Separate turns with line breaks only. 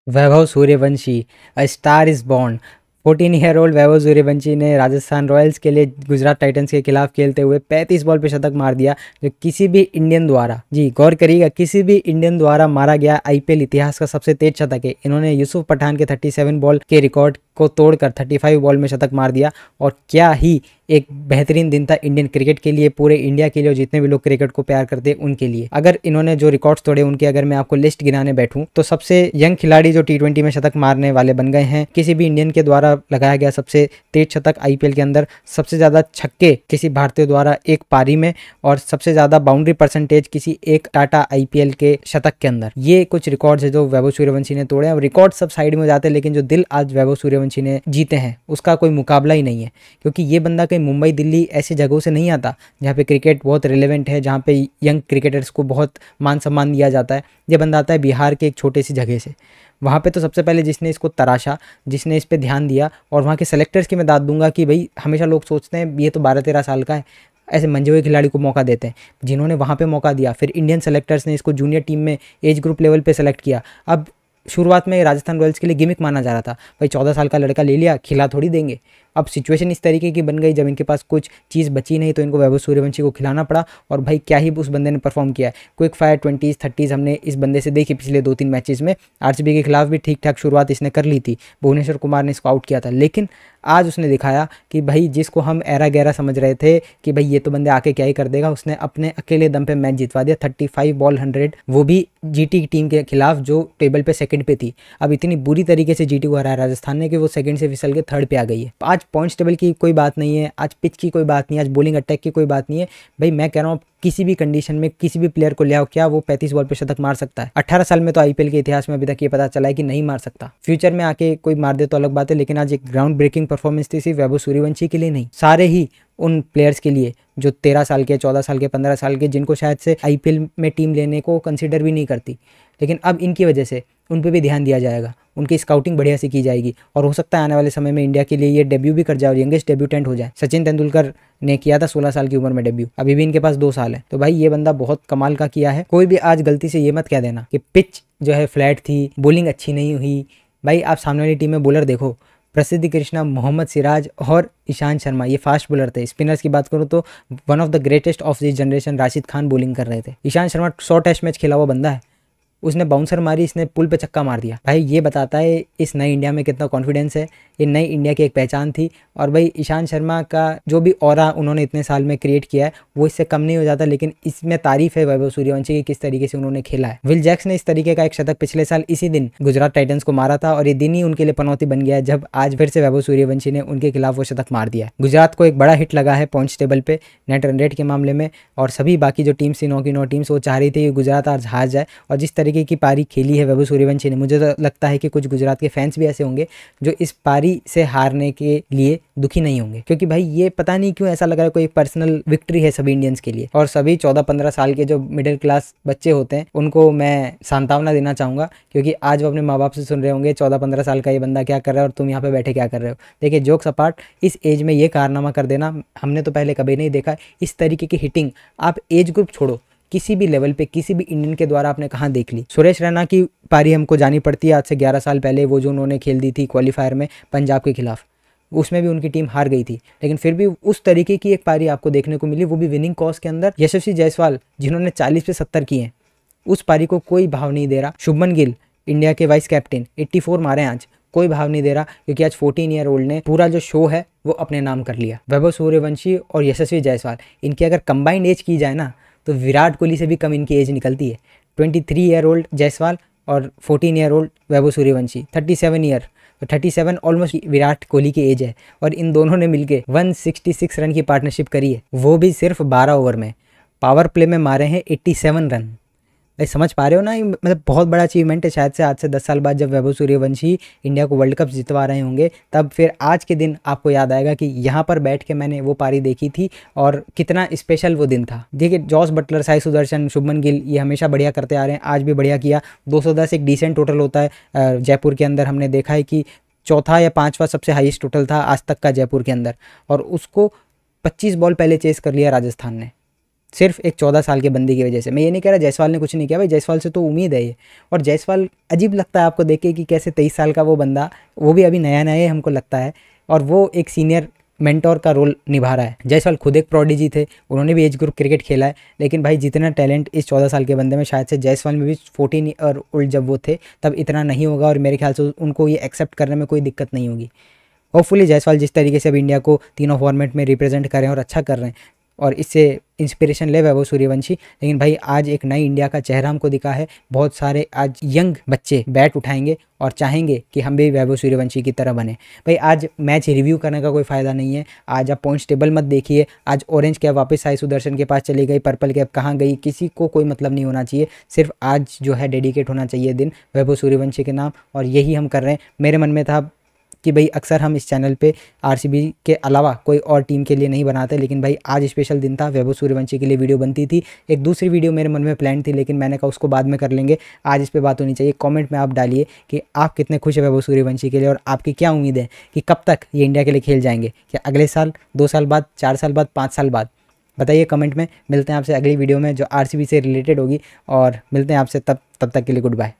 Vaibhav Suryavanshi, a star is born. 14 year old Vaibhav Suryavanshi ने Rajasthan Royals के लिए गुजरात टाइटंस के खिलाफ खेलते हुए 35 बॉल पे शतक मार दिया, जो किसी भी इंडियन द्वारा, जी गौर करिएगा, किसी भी इंडियन द्वारा मारा गया आईपीएल इतिहास का सबसे तेज शतक है। इन्होंने यूसुफ पठान के 37 बॉल के रिकॉर्ड को तोड़कर 35 बॉल में शतक मार दिया। और क्या ही एक बेहतरीन दिन था इंडियन क्रिकेट के लिए, पूरे इंडिया के लिए, और जितने भी लोग क्रिकेट को प्यार करते हैं उनके लिए। अगर इन्होंने जो रिकॉर्ड्स तोड़े उनके अगर मैं आपको लिस्ट गिनाने बैठूं तो सबसे यंग खिलाड़ी जो टी20 में शतक मारने वाले बन गए हैं, किसी भी इंडियन के द्वारा लगाया गया सबसे तेज शतक आईपीएल के अंदर, सबसे ज्यादा छक्के किसी भारतीय द्वारा एक पारी में, और सबसे ज्यादा बाउंड्री परसेंटेज किसी एक टाटा आईपीएल के शतक के अंदर। ये कुछ रिकॉर्ड्स है जो वैभव सूर्यवंशी ने तोड़े हैं। रिकॉर्ड सब साइड में जाते हैं, लेकिन जो दिल आज वैभव सूर्यवंशी ने जीते हैं उसका कोई मुकाबला ही नहीं है, क्योंकि ये बंदा कहीं मुंबई दिल्ली ऐसी जगहों से नहीं आता जहाँ पे क्रिकेट बहुत रिलेवेंट है, जहाँ पे यंग क्रिकेटर्स को बहुत मान सम्मान दिया जाता है। ये बंदा आता है बिहार के एक छोटे सी जगह से। वहाँ पे तो सबसे पहले जिसने इसको तराशा, जिसने इस पे ध्यान दिया, और वहाँ के सेलेक्टर्स की मैं दाद दूंगा कि भाई हमेशा लोग सोचते हैं ये तो 12-13 साल का है, ऐसे मंजे हुए खिलाड़ी को मौका देते हैं। जिन्होंने वहाँ पे मौका दिया, फिर इंडियन सेलेक्टर्स ने इसको जूनियर टीम में एज ग्रुप लेवल पे सेलेक्ट किया। अब शुरुआत में राजस्थान रॉयल्स के लिए गिमिक माना जा रहा था, भाई 14 साल का लड़का ले लिया, खिला थोड़ी देंगे। अब सिचुएशन इस तरीके की बन गई, जब इनके पास कुछ चीज़ बची नहीं तो इनको वैभव सूर्यवंशी को खिलाना पड़ा। और भाई क्या ही उस बंदे ने परफॉर्म किया है। क्विक फायर 20s 30s हमने इस बंदे से देखी पिछले 2-3 मैचेस में। आरसीबी के खिलाफ भी ठीक ठाक शुरुआत इसने कर ली थी, भुवनेश्वर कुमार ने इसको आउट किया था, लेकिन आज उसने दिखाया कि भाई जिसको हम एरा गहरा समझ रहे थे कि भाई ये तो बंदे आके क्या ही कर देगा, उसने अपने अकेले दम पे मैच जितवा दिया। 35 बॉल 100, वो भी जीटी टीम के खिलाफ जो टेबल पे सेकंड पे थी। अब इतनी बुरी तरीके से जीटी को हराया राजस्थान ने कि वो सेकंड से फिसल के थर्ड पे आ गई है। आज पॉइंट्स टेबल की कोई बात नहीं है, आज पिच की कोई बात नहीं है, आज बॉलिंग अटैक की कोई बात नहीं है। भाई मैं कह रहा हूँ किसी भी कंडीशन में किसी भी प्लेयर को ले आओ, क्या वो 35 बॉल पे शतक मार सकता है? 18 साल में तो आईपीएल के इतिहास में अभी तक ये पता चला है कि नहीं मार सकता। फ्यूचर में आके कोई मार दे तो अलग बात है, लेकिन आज एक ग्राउंड ब्रेकिंग परफॉर्मेंस थी सिर्फ वैभव सूर्यवंशी के लिए नहीं, सारे ही उन प्लेयर्स के लिए जो 13 साल के, 14 साल के, 15 साल के, जिनको शायद से आईपीएल में टीम लेने को कंसिडर भी नहीं करती। लेकिन अब इनकी वजह से उन पर भी ध्यान दिया जाएगा, उनकी स्काउटिंग बढ़िया से की जाएगी, और हो सकता है आने वाले समय में इंडिया के लिए ये डेब्यू भी कर जाए और यंगेस्ट डेब्यूटेंट हो जाए। सचिन तेंदुलकर ने किया था 16 साल की उम्र में डेब्यू, अभी भी इनके पास 2 साल है। तो भाई ये बंदा बहुत कमाल का किया है। कोई भी आज गलती से ये मत कह देना कि पिच जो है फ्लैट थी, बॉलिंग अच्छी नहीं हुई। भाई आप सामने वाली टीम में बॉलर देखो, प्रसिद्ध कृष्णा, मोहम्मद सिराज और ईशांत शर्मा, ये फास्ट बॉलर थे। स्पिनर्स की बात करूं तो one of the greatest of this generation Rashid Khan bowling कर रहे थे। ईशांत शर्मा 100 टेस्ट मैच खेला हुआ बंदा है, उसने बाउंसर मारी, इसने पुल पे छक्का मार दिया। भाई ये बताता है इस नई इंडिया में कितना कॉन्फिडेंस है। ये नई इंडिया की एक पहचान थी। और भाई ईशांत शर्मा का जो भी ऑरा उन्होंने इतने साल में क्रिएट किया है वो इससे कम नहीं हो जाता, लेकिन इसमें तारीफ है वैभव सूर्यवंशी की किस तरीके से उन्होंने खेला है। विल जैक्स ने इस तरीके का एक शतक पिछले साल इसी दिन गुजरात टाइटंस को मारा था, और ये दिन ही उनके लिए पनौती बन गया है जब आज फिर से वैभव सूर्यवंशी ने उनके खिलाफ वो शतक मार दिया। गुजरात को एक बड़ा हिट लगा है पॉइंट्स टेबल पे, नेट रन रेट के मामले में, और सभी बाकी जो टीम्स थी 9 की 9 टीम्स वो चाह रही थी कि गुजरात आज हार जाए। और जिस तरीके की पारी खेली है वैभव सूर्यवंशी ने, मुझे तो लगता है कि कुछ गुजरात के फैंस भी ऐसे होंगे जो इस पारी से हारने के लिए दुखी नहीं होंगे, क्योंकि भाई ये पता नहीं क्यों ऐसा लग रहा है कोई पर्सनल विक्ट्री है सभी इंडियंस के लिए। और सभी 14-15 साल के जो मिडिल क्लास बच्चे होते हैं उनको मैं सांत्वना देना चाहूंगा, क्योंकि आज वो अपने माँ बाप से सुन रहे होंगे 14-15 साल का ये बंदा क्या कर रहा है और तुम यहाँ पे बैठे क्या कर रहे हो। देखिए जोक्स अपार्ट, इस एज में ये कारनामा कर देना हमने तो पहले कभी नहीं देखा। इस तरीके की हिटिंग आप एज ग्रुप छोड़ो, किसी भी लेवल पे किसी भी इंडियन के द्वारा आपने कहाँ देख ली। सुरेश रैना की पारी हमको जानी पड़ती है आज से 11 साल पहले, वो जो उन्होंने खेल दी थी क्वालिफायर में पंजाब के खिलाफ, उसमें भी उनकी टीम हार गई थी, लेकिन फिर भी उस तरीके की एक पारी आपको देखने को मिली, वो भी विनिंग कॉज के अंदर। यशस्वी जायसवाल जिन्होंने 40 पे 70 किए हैं, उस पारी को कोई भाव नहीं दे रहा। शुभमन गिल इंडिया के वाइस कैप्टन 84 मारे आज, कोई भाव नहीं दे रहा, क्योंकि आज 14 ईयर ओल्ड ने पूरा जो शो है वो अपने नाम कर लिया। वैभव सूर्यवंशी और यशस्वी जायसवाल, इनकी अगर कंबाइंड एज की जाए ना तो विराट कोहली से भी कम इनकी एज निकलती है। 23 ईयर ओल्ड जायसवाल और 14 year old Vaibhav Suryavanshi, 37 year, तो 37 ऑलमोस्ट विराट कोहली की एज है। और इन दोनों ने मिलके 166 रन की पार्टनरशिप करी है, वो भी सिर्फ 12 ओवर में। पावर प्ले में मारे हैं 87 रन। भाई समझ पा रहे हो ना, मतलब बहुत बड़ा अचीवमेंट है। शायद से आज से 10 साल बाद जब वैभव सूर्यवंशी इंडिया को वर्ल्ड कप जितवा रहे होंगे, तब फिर आज के दिन आपको याद आएगा कि यहाँ पर बैठ के मैंने वो पारी देखी थी और कितना स्पेशल वो दिन था। देखिए जॉस बटलर, साई सुदर्शन, शुभमन गिल ये हमेशा बढ़िया करते आ रहे हैं, आज भी बढ़िया किया। 210 एक डिसेंट टोटल होता है जयपुर के अंदर, हमने देखा है कि चौथा या पांचवा सबसे हाईएस्ट टोटल था आज तक का जयपुर के अंदर, और उसको 25 बॉल पहले चेस कर लिया राजस्थान ने। सिर्फ एक 14 साल के बंदे की वजह से। मैं ये नहीं कह रहा जायसवाल ने कुछ नहीं किया भाई, जायसवाल से तो उम्मीद है ये। और जायसवाल अजीब लगता है आपको देख के कि कैसे 23 साल का वो बंदा, वो भी अभी नया नया हमको लगता है, और वो एक सीनियर मेंटोर का रोल निभा रहा है। जायसवाल खुद एक प्रोडिजी थे, उन्होंने भी एज ग्रुप क्रिकेट खेला है, लेकिन भाई जितना टैलेंट इस 14 साल के बंदे में, शायद से जायसवाल में भी 14 और ओल्ड जब वो थे तब इतना नहीं होगा, और मेरे ख्याल से उनको ये एक्सेप्ट करने में कोई दिक्कत नहीं होगी। होपफुली जायसवाल जिस तरीके से अब इंडिया को तीनों फॉर्मेट में रिप्रेजेंट कर रहे हैं और अच्छा कर रहे हैं, और इससे इंस्पिरेशन ले वैभव सूर्यवंशी। लेकिन भाई आज एक नई इंडिया का चेहरा हमको दिखा है। बहुत सारे आज यंग बच्चे बैट उठाएंगे और चाहेंगे कि हम भी वैभव सूर्यवंशी की तरह बने। भाई आज मैच रिव्यू करने का कोई फ़ायदा नहीं है, आज आप पॉइंट्स टेबल मत देखिए। आज ऑरेंज कैप वापस साई सुदर्शन के पास चली गई, पर्पल कैप कहाँ गई, किसी को कोई मतलब नहीं होना चाहिए। सिर्फ आज जो है डेडिकेट होना चाहिए दिन वैभव सूर्यवंशी के नाम, और यही हम कर रहे हैं। मेरे मन में था कि भाई अक्सर हम इस चैनल पे आरसीबी के अलावा कोई और टीम के लिए नहीं बनाते, लेकिन भाई आज स्पेशल दिन था, वैभव सूर्यवंशी के लिए वीडियो बनती थी। एक दूसरी वीडियो मेरे मन में प्लान थी, लेकिन मैंने कहा उसको बाद में कर लेंगे, आज इस पे बात होनी चाहिए। कमेंट में आप डालिए कि आप कितने खुश हैं वैभव सूर्यवंशी के लिए, और आपकी क्या उम्मीद है कि कब तक ये इंडिया के लिए खेल जाएंगे, क्या अगले साल, 2 साल बाद, 4 साल बाद, 5 साल बाद? बताइए कमेंट में। मिलते हैं आपसे अगली वीडियो में जो आरसीबी से रिलेटेड होगी, और मिलते हैं आपसे तब तक के लिए गुड बाय।